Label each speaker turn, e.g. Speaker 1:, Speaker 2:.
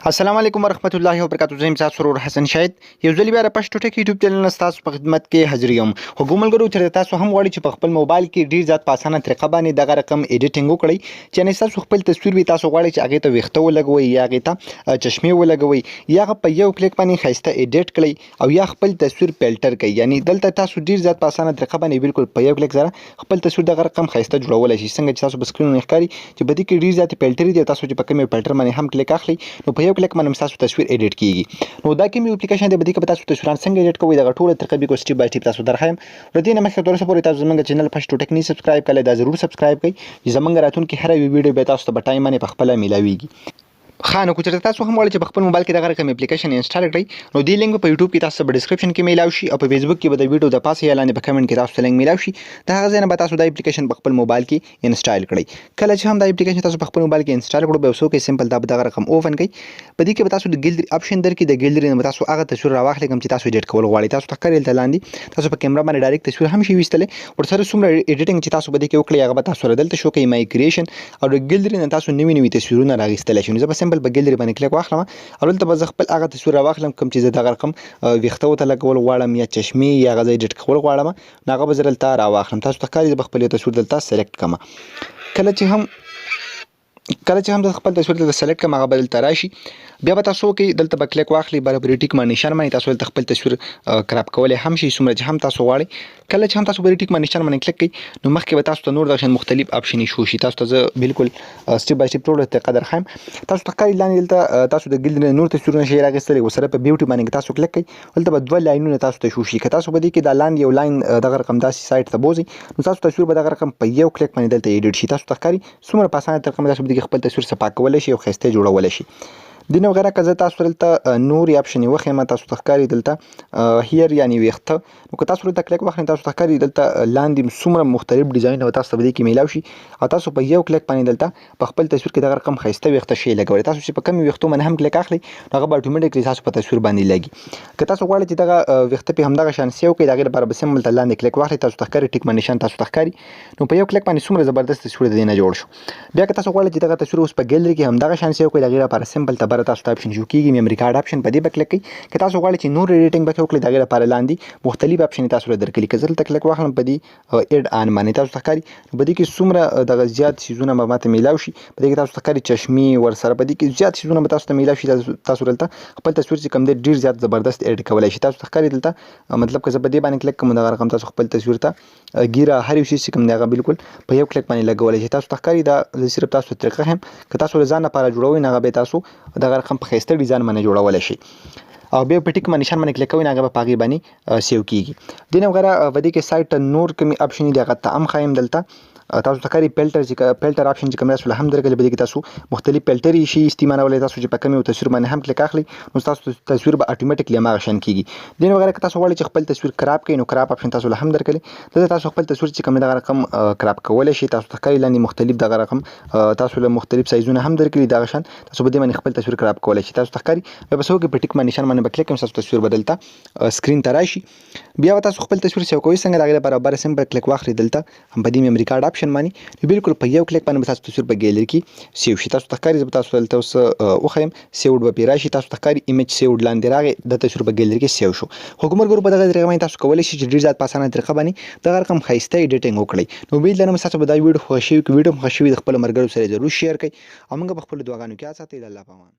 Speaker 1: السلام علیکم ورحمت الله وبرکاتہ. زه تاسو سرور حسن شاهد یو ځل بیا پښتو ټکی یوټیوب چینل تاسو په خدمت کې حاضر یم. حکومتګرو چې تاسو هم غواړئ چې په خپل موبایل کې ډیر زیات په اسانه طریقه باندې دغه رقم اډیټنګ وکړئ چې نه تاسو خپل تصویر وي تاسو غواړئ چې هغه ته ویښته ولګوي یا هغه ته چشمه ولګوي یا په یو کلیک باندې خایسته اډیټ کړئ او یا خپل تصویر فلټر کړئ. یعنی دلته تاسو ډیر زیات په اسانه طریقه باندې بالکل په یو کلیک سره خپل تصویر دغه رقم خایسته جوړولای شئ. څنګه چې تاسو په سکرین ښکاري چې بده کې ډیر زیات فلټر دي تاسو چې په کومه فلټر باندې هم کلیک اخلي نو په یو کلیک باندې تاسو تصویر اډیټ کیږي. نو دا کوم اپلیکیشن دی بده کې تاسو تصویران څنګه اډیټ کوئ دا ټول طریقې به سټیپ بای سټیپ تاسو درخایم. ردی نه مخکې تاسو پورې تاسو زموږ چینل پښتو ټیکنی سبسکرایب کړئ دا ضرور سبسکرایب کړئ چې زموږ راتلونکي هر ویډیو به تاسو ته په ټایم باندې په خپل میلاویږي. خانو کو چې تاسو هم غواړئ چې په خپل موبایل کې دغه رقم اپلیکیشن انسټال کړئ نو دی لینک په یوټیوب کې تاسو په ډسکرپشن کې میلاو شي او په فیسبوک کې به د ویډیو د پاسه یا لاندې په کمنټ کې تاسو ته لینک میلاو شي. دا هغه ځای نه به تاسو د اپلیکیشن په خپل موبایل کې انسټال کړئ. کله چې هم د اپلیکیشن تاسو په خپل موبایل کې انسټال کړئ به وسو کې سمپل دا دغه رقم اوپن کړئ. په دې کې به تاسو د ګیلري اپشن درکې د ګیلري نه تاسو هغه تصویر راواخلئ کوم چې تاسو اډیټ کول غواړئ. تاسو ته کړئ لاندې تاسو په کیمرا باندې ډایرکټ تصویر هم شي وستلې ورسره څومره اډیټینګ چې تاسو بده کې وکړئ هغه به تاسو دلته شو کوي مای کریشن او د ګیلري نه تاسو نوی تصویرونه راغستلی شئ. نو زه به سمپل په ګیلري باندې کلیک واخلم او دلته به زه خپل هغه تصویر راواخلم کوم چې زه دغه رقم ویښته ورته لګول غواړم یا چشمې یا هغه ځای اډیټ کول غواړم نو هغه به زه دلته راواخلم. تاسو ته ښکاري زه به خپل یو تصویر دلته سلیکټ کړم. کله چې هم د خپل تصویر دلته سلیکټ کړم هغه به دلته راشي. بیا به تاسو کې دلته به کلیک واخلئ برابرې ټیک باندې نشان باندې تاسو دلته خپل تصویر کراپ کولی هم شي څومره چې هم تاسو غواړئ. کله چې هم تاسو برابرې ټیک باندې نشان باندې کلیک کړئ نو مخکې به تاسو ته نور دغه مختلف اپشن شو شي. تاسو ته زه بالکل سټیپ بای سټیپ ټول طریقه درخایم. تاسو ته ښکاري لاندې دلته تاسو د ګیلري نور تصویرونه شي راغستلی ورسره په بیوټي باندې تاسو کلیک کړئ دلته به دوه لاینونه تاسو ته شو شي. که تاسو په دې کې دا لاندې یو لاین دغه رقم داسي سایت ته بوځئ نو تاسو تصویر به دغه رقم په یو کلیک باندې دلته اډیټ شي. تاسو ته ښکاري څومره په اسانه طریقه تاسو به خپل تصویر صفا کولی شئ او ښایسته جوړولی شئ. دینه وغیره که زه تاسو دلته نور اپشن وخیم تاسو ته ښکاري دلته هیر یعنی ویښته نو که تاسو دلته کلیک واخلئ تاسو ته ښکاري دلته لاندې څومره مختلف ډیزاین او تاسو ته به دې کې میلاو شي او تاسو په یو کلیک باندې دلته په خپل تصویر کې دغه رقم ښایسته ویښته شی لګوئ. تاسو چې په کم ویښتو باندې هم کلیک اخلئ نو هغه به اتوماتیکلی تاسو په تصویر باندې لګي. که تاسو غواړئ چې دغه ویښته پې همدغه شان سیو کړئ د هغې لپاره به سمبل ته لاندې کلیک واخلئ تاسو ته ښکاري ټیک باندې نشان تاسو ته ښکاري نو په یو کلیک باندې څومره زبردست تصویر د دې نه جوړ شو. بیا که تاسو غواړئ چې دغه تصویر اوس په ګیلري کې همدغه شان سیو کړئ د هغې لپاره سمبل ته بره تاسو ته اپشن شو کېږي میموري کارډ اپشن په دې به کلیک کړئ. که تاسو غواړئ چې نور اډیټینګ به وکړئ د هغې لپاره لاندې مختلف اپشن تاسو له درکلي. که زه دلته کلیک واخلم په دې ایډ آن باندې تاسو ته ښکاري په دې کې څومره دغه زیات څیزونه به ماته میلاو شي. په دې کې تاسو ته ښکاري چشمې ورسره په دې کې زیات څیزونه به تاسو ته میلاو شي. تاسو دلته خپل تصویر چې کوم دی ډېر زیات زبردست اډیټ کولی شي. تاسو ته ښکاري دلته مطلب که زه په دې باندې کلیک کوم دغه رقم تاسو خپل تصویر ته ګیره هر یو شی چې کوم دی هغه بالکل په یو کلیک باندې لګولی شي. تاسو ته ښکاري دا صرف تاسو طریقه هم که تاسو د ځان لپاره جوړوئ نو هغه به تاسو دغه رقم په ښایسته ډیزاین باندې جوړولی شي او بیا په ټیک باندې نشان باندې کلیک کوئ نو هغه به په هغې باندې سیو کېږي. دې نه وغیره په دې کې سایټ ته نور کومې اپشن دي هغه ته هم ښایم. دلته تاسو ته ښکاري فلټر اپشن چې کوم دی هم درکړي په دې کې تاسو مختلف فلټرې شي استعمالولی. تاسو چې په کوم یو تصویر باندې هم کلیک اخلئ نو تاسو تصویر به اتوماتیکلی هماغه شان کېږي. دې نه وغیره که تاسو غواړئ چې خپل تصویر کراپ کړئ نو کراپ اپشن تاسو له هم درکړي دلته تاسو خپل تصویر چې کوم دغه رقم کراپ کولی شئ. تاسو ته ښکاري لاندې مختلف دغه رقم تاسو له مختلف سایزونه هم درکړي دغه شان تاسو په دې باندې خپل تصویر کراپ کولی شئ. تاسو ته ښکاري بیا به څه وکړئ په ټیک باندې نشان باندې به کلیک کوم تاسو تصویر به دلته سکرین ته راشي. بیا به تاسو خپل تصویر سیو کوئ څنګه د هغې لپاره بره سمپل کلیک واخلئ دلته هم په دې میموري کارډ اپشن باندې نو بالکل په یو کلیک باندې به تاسو تصویر په ګیلري کې سیو شي. تاسو ته ښکاري زه به تاسو دلته اوس وښیم سیوډ به پرې راشي. تاسو ته ښکاري ایمیج سیوډ لاندې راغی د تصویر په ګیلري کې سیو شو. حکومتګرو په دغه طریقه باندې تاسو کولی شئ چې ډېر زیات په اسانه طریقه باندې دغه رقم ښایسته اډیټینګ وکړئ. نو امید لرم ستاسو به دا ویډیو خوښ شوي که ویډیو هم خوښ شوي د خپلو ملګرو سره ضرور شیر کړئ او موږ به خپلو دعاګانو کې یاد ساتئ. د الله په امان.